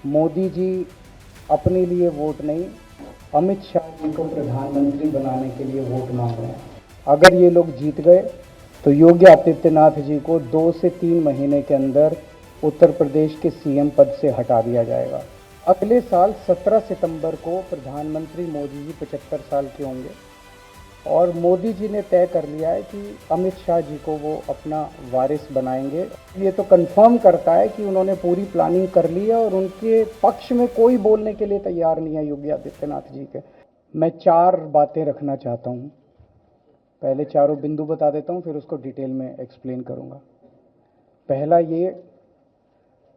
मोदी जी अपने लिए वोट नहीं, अमित शाह जी को प्रधानमंत्री बनाने के लिए वोट मांग रहे हैं। अगर ये लोग जीत गए तो योगी आदित्यनाथ जी को 2 से 3 महीने के अंदर उत्तर प्रदेश के सीएम पद से हटा दिया जाएगा। अगले साल 17 सितंबर को प्रधानमंत्री मोदी जी 75 साल के होंगे और मोदी जी ने तय कर लिया है कि अमित शाह जी को वो अपना वारिस बनाएंगे। ये तो कंफर्म करता है कि उन्होंने पूरी प्लानिंग कर ली है और उनके पक्ष में कोई बोलने के लिए तैयार नहीं है योगी आदित्यनाथ जी के। मैं 4 बातें रखना चाहता हूँ। पहले चारों बिंदु बता देता हूँ, फिर उसको डिटेल में एक्सप्लेन करूँगा। पहला ये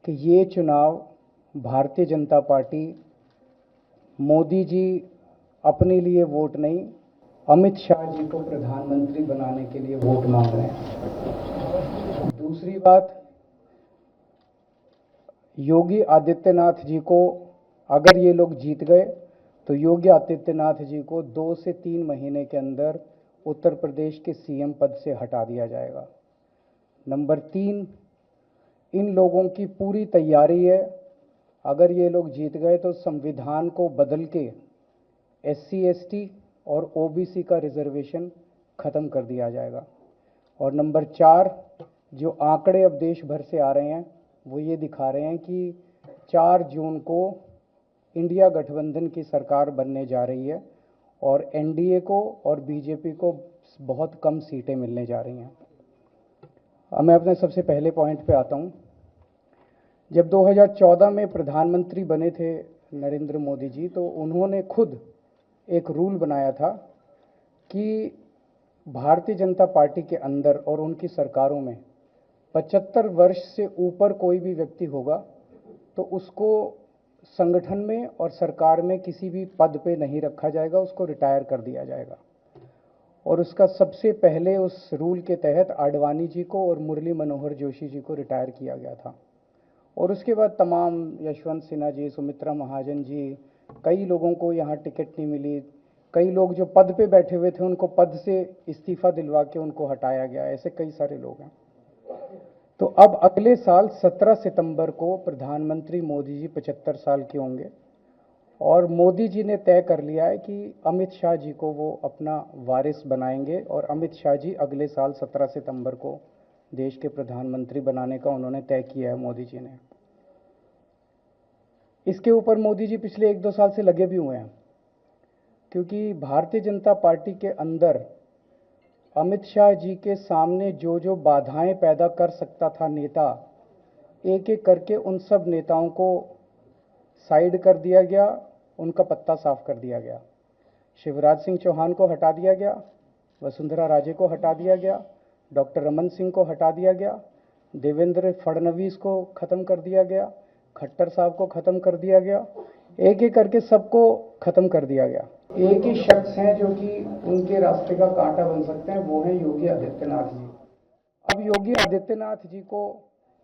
कि ये चुनाव भारतीय जनता पार्टी मोदी जी अपने लिए वोट नहीं, अमित शाह जी को प्रधानमंत्री बनाने के लिए वोट मांग रहे हैं। दूसरी बात, योगी आदित्यनाथ जी को अगर ये लोग जीत गए तो योगी आदित्यनाथ जी को 2 से 3 महीने के अंदर उत्तर प्रदेश के सीएम पद से हटा दिया जाएगा। नंबर 3, इन लोगों की पूरी तैयारी है, अगर ये लोग जीत गए तो संविधान को बदल के SC ST और OBC का रिजर्वेशन खत्म कर दिया जाएगा। और नंबर 4, जो आंकड़े अब देश भर से आ रहे हैं वो ये दिखा रहे हैं कि 4 जून को इंडिया गठबंधन की सरकार बनने जा रही है और NDA को और बीजेपी को बहुत कम सीटें मिलने जा रही हैं। अब मैं अपने सबसे पहले पॉइंट पे आता हूँ। जब 2014 में प्रधानमंत्री बने थे नरेंद्र मोदी जी, तो उन्होंने खुद एक रूल बनाया था कि भारतीय जनता पार्टी के अंदर और उनकी सरकारों में 75 वर्ष से ऊपर कोई भी व्यक्ति होगा तो उसको संगठन में और सरकार में किसी भी पद पे नहीं रखा जाएगा, उसको रिटायर कर दिया जाएगा। और उसका सबसे पहले उस रूल के तहत आडवाणी जी को और मुरली मनोहर जोशी जी को रिटायर किया गया था। और उसके बाद तमाम यशवंत सिन्हा जी, सुमित्रा महाजन जी, कई लोगों को यहाँ टिकट नहीं मिली। कई लोग जो पद पे बैठे हुए थे उनको पद से इस्तीफा दिलवा के उनको हटाया गया। ऐसे कई सारे लोग हैं। तो अब अगले साल 17 सितंबर को प्रधानमंत्री मोदी जी 75 साल के होंगे और मोदी जी ने तय कर लिया है कि अमित शाह जी को वो अपना वारिस बनाएंगे और अमित शाह जी अगले साल 17 सितंबर को देश के प्रधानमंत्री बनाने का उन्होंने तय किया है मोदी जी ने। इसके ऊपर मोदी जी पिछले 1-2 साल से लगे भी हुए हैं, क्योंकि भारतीय जनता पार्टी के अंदर अमित शाह जी के सामने जो जो बाधाएं पैदा कर सकता था नेता, एक एक करके उन सब नेताओं को साइड कर दिया गया, उनका पत्ता साफ कर दिया गया। शिवराज सिंह चौहान को हटा दिया गया, वसुंधरा राजे को हटा दिया गया, डॉक्टर रमन सिंह को हटा दिया गया, देवेंद्र फडणवीस को खत्म कर दिया गया, खट्टर साहब को खत्म कर दिया गया। एक एक करके सबको खत्म कर दिया गया। एक ही शख्स हैं जो कि उनके रास्ते का कांटा बन सकते हैं, वो हैं योगी आदित्यनाथ जी। अब योगी आदित्यनाथ जी को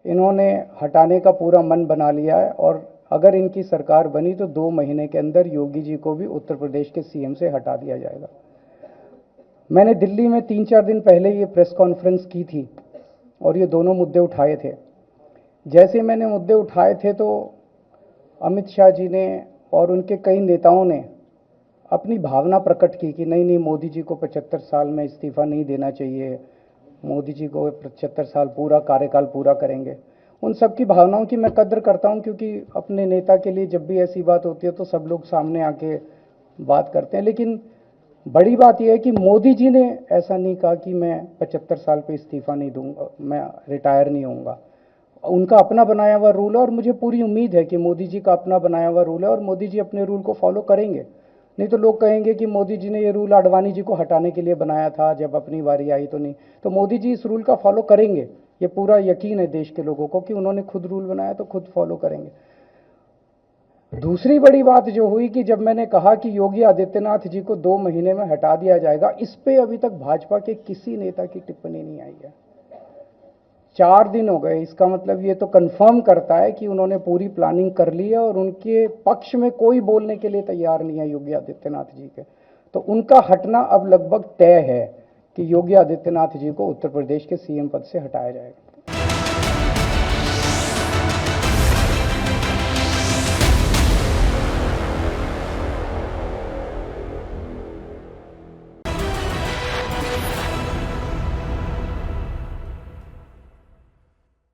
इन्होंने हटाने का पूरा मन बना लिया है और अगर इनकी सरकार बनी तो 2 महीने के अंदर योगी जी को भी उत्तर प्रदेश के सीएम से हटा दिया जाएगा। मैंने दिल्ली में 3-4 दिन पहले ये प्रेस कॉन्फ्रेंस की थी और ये दोनों मुद्दे उठाए थे। जैसे मैंने मुद्दे उठाए थे तो अमित शाह जी ने और उनके कई नेताओं ने अपनी भावना प्रकट की कि नहीं नहीं, मोदी जी को 75 साल में इस्तीफा नहीं देना चाहिए, मोदी जी को 75 साल पूरा कार्यकाल पूरा करेंगे। उन सब की भावनाओं की मैं कद्र करता हूं, क्योंकि अपने नेता के लिए जब भी ऐसी बात होती है तो सब लोग सामने आके बात करते हैं। लेकिन बड़ी बात यह है कि मोदी जी ने ऐसा नहीं कहा कि मैं 75 साल पे इस्तीफा नहीं दूंगा, मैं रिटायर नहीं होऊंगा। उनका अपना बनाया हुआ रूल है और मुझे पूरी उम्मीद है कि मोदी जी का अपना बनाया हुआ रूल है और मोदी जी अपने रूल को फॉलो करेंगे। नहीं तो लोग कहेंगे कि मोदी जी ने ये रूल आडवाणी जी को हटाने के लिए बनाया था, जब अपनी बारी आई तो नहीं। तो मोदी जी इस रूल का फॉलो करेंगे, ये पूरा यकीन है देश के लोगों को कि उन्होंने खुद रूल बनाया तो खुद फॉलो करेंगे। दूसरी बड़ी बात जो हुई कि जब मैंने कहा कि योगी आदित्यनाथ जी को 2 महीने में हटा दिया जाएगा, इस पे अभी तक भाजपा के किसी नेता की टिप्पणी नहीं आई है। 4 दिन हो गए। इसका मतलब ये तो कंफर्म करता है कि उन्होंने पूरी प्लानिंग कर ली है और उनके पक्ष में कोई बोलने के लिए तैयार नहीं है योगी आदित्यनाथ जी के। तो उनका हटना अब लगभग तय है कि योगी आदित्यनाथ जी को उत्तर प्रदेश के सीएम पद से हटाया जाएगा।